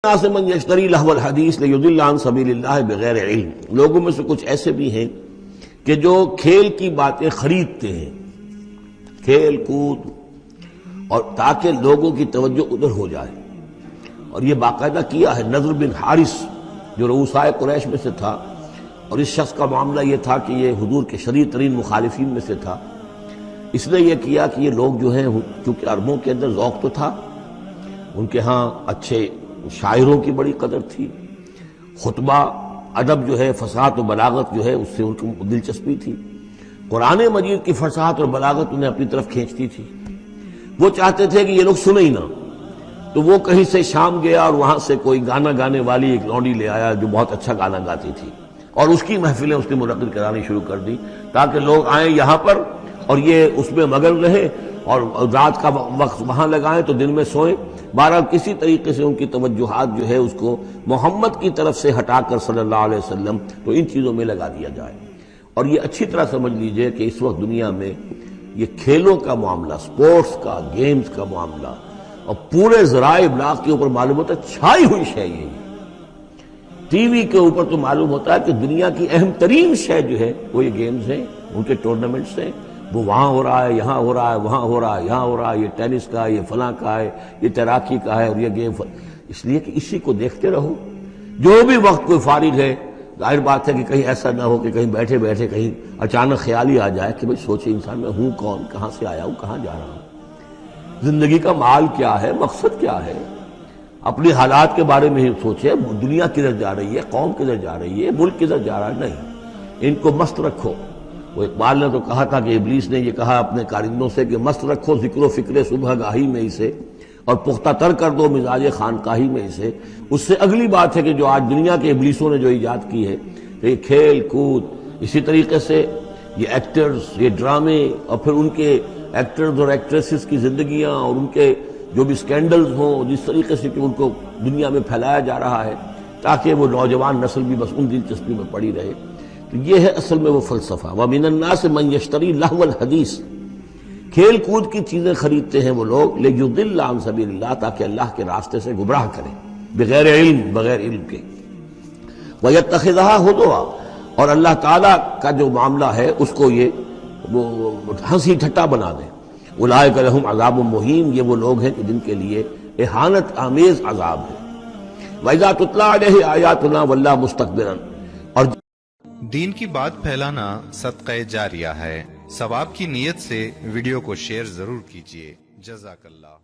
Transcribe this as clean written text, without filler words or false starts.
الناس من یشتری لہو الحدیث لیضل عن سبیل اللہ بغیر علم، لوگوں میں سے کچھ ایسے بھی ہیں کہ جو کھیل کی باتیں خریدتے ہیں، کھیل کود، اور تاکہ لوگوں کی توجہ ادھر ہو جائے. اور یہ باقاعدہ کیا ہے. نضر بن حارث جو رؤسائے قریش میں سے تھا، اور اس شخص کا معاملہ یہ تھا کہ یہ حضور کے شدید ترین مخالفین میں سے تھا. اس نے یہ کیا کہ یہ لوگ جو ہیں، چونکہ عربوں کے اندر ذوق تو تھا، ان کے ہاں اچھے شاعروں کی بڑی قدر تھی، خطبہ ادب جو ہے، فصاحت و بلاغت جو ہے اس سے ان کو دلچسپی تھی. قرآن مجید کی فصاحت اور بلاغت انہیں اپنی طرف کھینچتی تھی. وہ چاہتے تھے کہ یہ لوگ سنیں ہی نہ. تو وہ کہیں سے شام گیا اور وہاں سے کوئی گانا گانے والی ایک لونڈی لے آیا جو بہت اچھا گانا گاتی تھی، اور اس کی محفلیں اس نے منعقد کرانی شروع کر دی تاکہ لوگ آئیں یہاں پر اور یہ اس میں مگن رہے اور رات کا وقت وہاں لگائیں تو دن میں سوئیں. بہرحال کسی طریقے سے ان کی توجہات جو ہے اس کو محمد کی طرف سے ہٹا کر صلی اللہ علیہ وسلم تو ان چیزوں میں لگا دیا جائے. اور یہ اچھی طرح سمجھ لیجئے کہ اس وقت دنیا میں یہ کھیلوں کا معاملہ، سپورٹس کا، گیمز کا معاملہ، اور پورے ذرائع ابلاغ کے اوپر معلوم ہوتا ہے چھائی ہوئی شے. یہ ٹی وی کے اوپر تو معلوم ہوتا ہے کہ دنیا کی اہم ترین شے جو ہے وہ یہ گیمز ہیں، ان کے ٹورنامنٹس ہیں. وہ وہاں ہو رہا ہے، یہاں ہو رہا ہے، وہاں ہو رہا ہے، یہاں ہو رہا ہے، یہ ٹینس کا ہے، یہ فلاں کا ہے، یہ تیراکی کا ہے، اور یہ گیم. اس لیے کہ اسی کو دیکھتے رہو. جو بھی وقت کوئی فارغ ہے، ظاہر بات ہے کہ کہیں ایسا نہ ہو کہ کہیں بیٹھے بیٹھے کہیں اچانک خیال ہی آ جائے کہ بھئی سوچے انسان میں ہوں کون، کہاں سے آیا ہوں، کہاں جا رہا ہوں، زندگی کا مال کیا ہے، مقصد کیا ہے. اپنی حالات کے بارے میں ہی سوچے، دنیا کدھر جا رہی ہے، قوم کدھر جا رہی ہے، ملک کدھر جا رہا ہے. نہیں، ان کو مست رکھو. وہ اقبال نے تو کہا تھا کہ ابلیس نے یہ کہا اپنے کارندوں سے کہ مست رکھو ذکر و فکر صبح گاہی میں اسے، اور پختہ تر کر دو مزاج خانقاہی میں اسے. اس سے اگلی بات ہے کہ جو آج دنیا کے ابلیسوں نے جو ایجاد کی ہے کہ یہ کھیل کود، اسی طریقے سے یہ ایکٹرز، یہ ڈرامے، اور پھر ان کے ایکٹرز اور ایکٹریسز کی زندگیاں اور ان کے جو بھی سکینڈلز ہوں، جس طریقے سے کہ ان کو دنیا میں پھیلایا جا رہا ہے تاکہ وہ نوجوان نسل بھی بس ان دلچسپی میں پڑی رہے. تو یہ ہے اصل میں وہ فلسفہ. وَمِنَ النَّاسِ مَن يَشْتَرِي لَهْوَ الْحَدِيثِ، کھیل کود کی چیزیں خریدتے ہیں وہ لوگ، لِيُضِلَّ عَن سَبِيلِ اللَّهِ، تاکہ اللہ کے راستے سے گمراہ کریں، بغیر علم، بغیر علم کے. وَيَتَّخِذَهَا هُزُوًا، اور اللہ تعالیٰ کا جو معاملہ ہے اس کو یہ وہ ہنسی ٹھٹا بنا دیں. اولئک لہم عذاب مہین، یہ وہ لوگ ہیں کہ جن کے لیے اہانت آمیز عذاب ہے. وَإِذَا تُتْلَىٰ عَلَيْهِ آيَاتُنَا وَلَّىٰ مُسْتَكْبِرًا، اور دین کی بات پھیلانا صدقہ جاریہ ہے. ثواب کی نیت سے ویڈیو کو شیئر ضرور کیجیے. جزاک اللہ.